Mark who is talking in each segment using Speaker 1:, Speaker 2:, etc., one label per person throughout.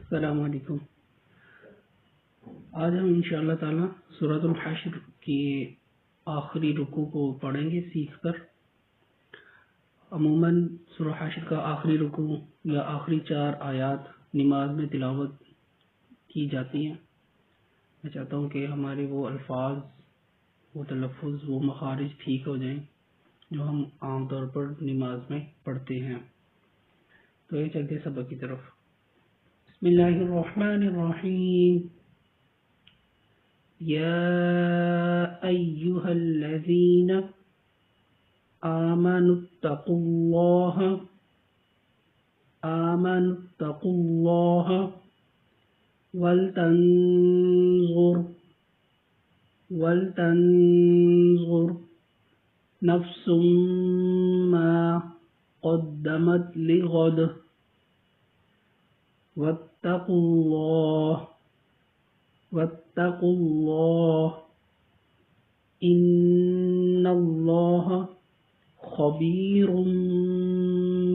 Speaker 1: السلام علیکم۔ آج ہم انشاءاللہ تعالی سورۃ الحشر کی آخری رکوع کو پڑھیں گے سیکھ کر۔ عموماً سورۃ حشر کا آخری رکوع یا آخری 4 آیات نماز میں تلاوت کی جاتی ہیں۔ میں چاہتا ہوں کہ ہمارے وہ الفاظ، وہ تلفظ، وہ مخارج ٹھیک ہو جائیں جو ہم عام طور پر نماز میں پڑھتے ہیں۔ تو یہ چلتے سبق کی طرف۔ بسم اللہ الرحمن الرحیم۔ یا ایہا الذین آمنوا اتقوا اللہ ولتنظر نفس ما قدمت لغد واتقوا اللہ ان اللہ خبیر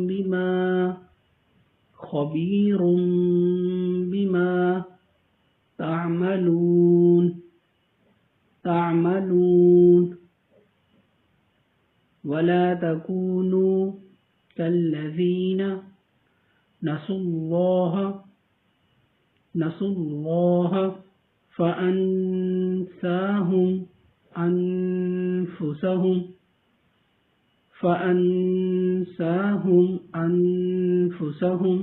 Speaker 1: بما تعملون ولا تكونوا كالذين نسوا الله فأنساهم أنفسهم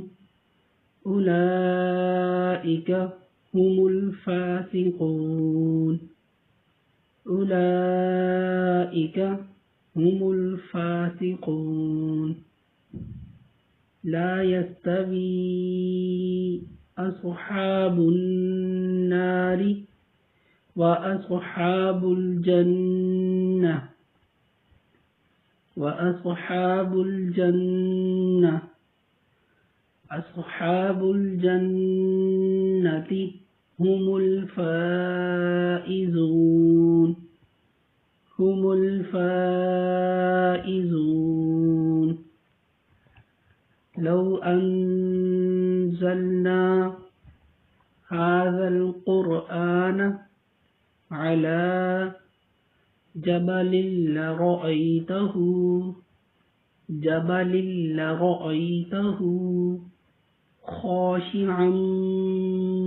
Speaker 1: أولئك هم الفاسقون لا يستوي أصحاب النار وأصحاب الجنة أصحاب الجنة هم الفائزون لو أنزلنا هذا القرآن على جبل لرأيته خاشعا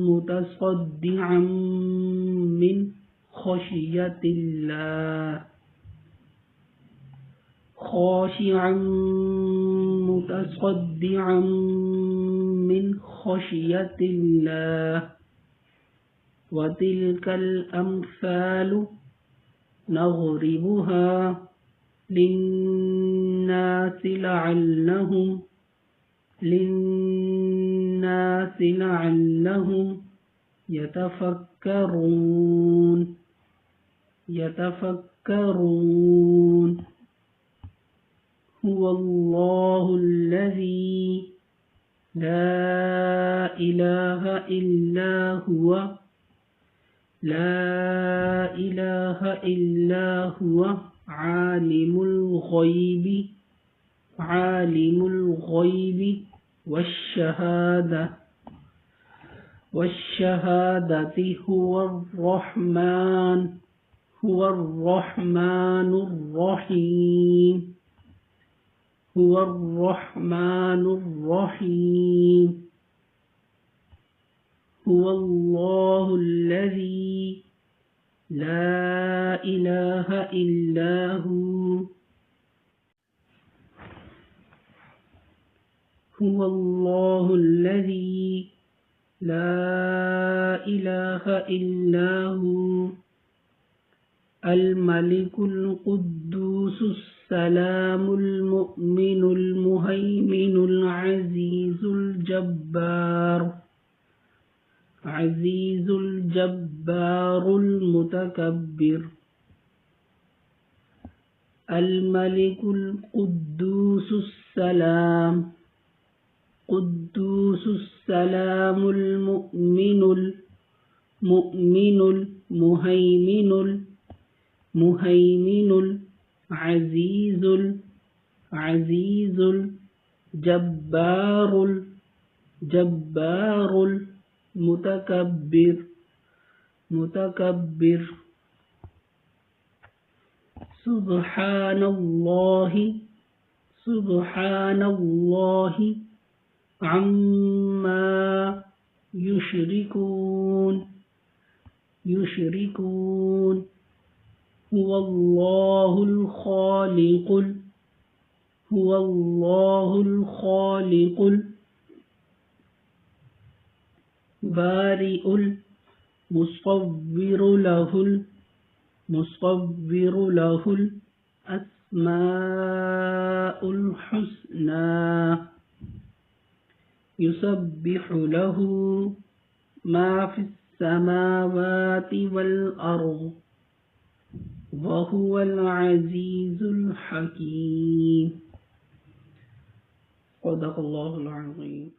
Speaker 1: متصدعا من خشية الله وتلك الأمثال نضربها للناس لعلهم يتفكرون هو الله الذي لا إله إلا هو عالم الغيب والشهادة هو الرحمن الرحيم هو الله الذي لا إله إلا هو الملك القدوس السلام المؤمن المهيمن العزيز الجبار المتكبر الملك القدوس السلام المؤمن المهيمن العزيز الجبار متكبر متكبر سبحان الله عما يشركون هو الله الخالق البارئ المصور له الأسماء الحسنى يسبح له ما في السماوات والأرض وهو العزيز الحكيم. صدق الله العظيم.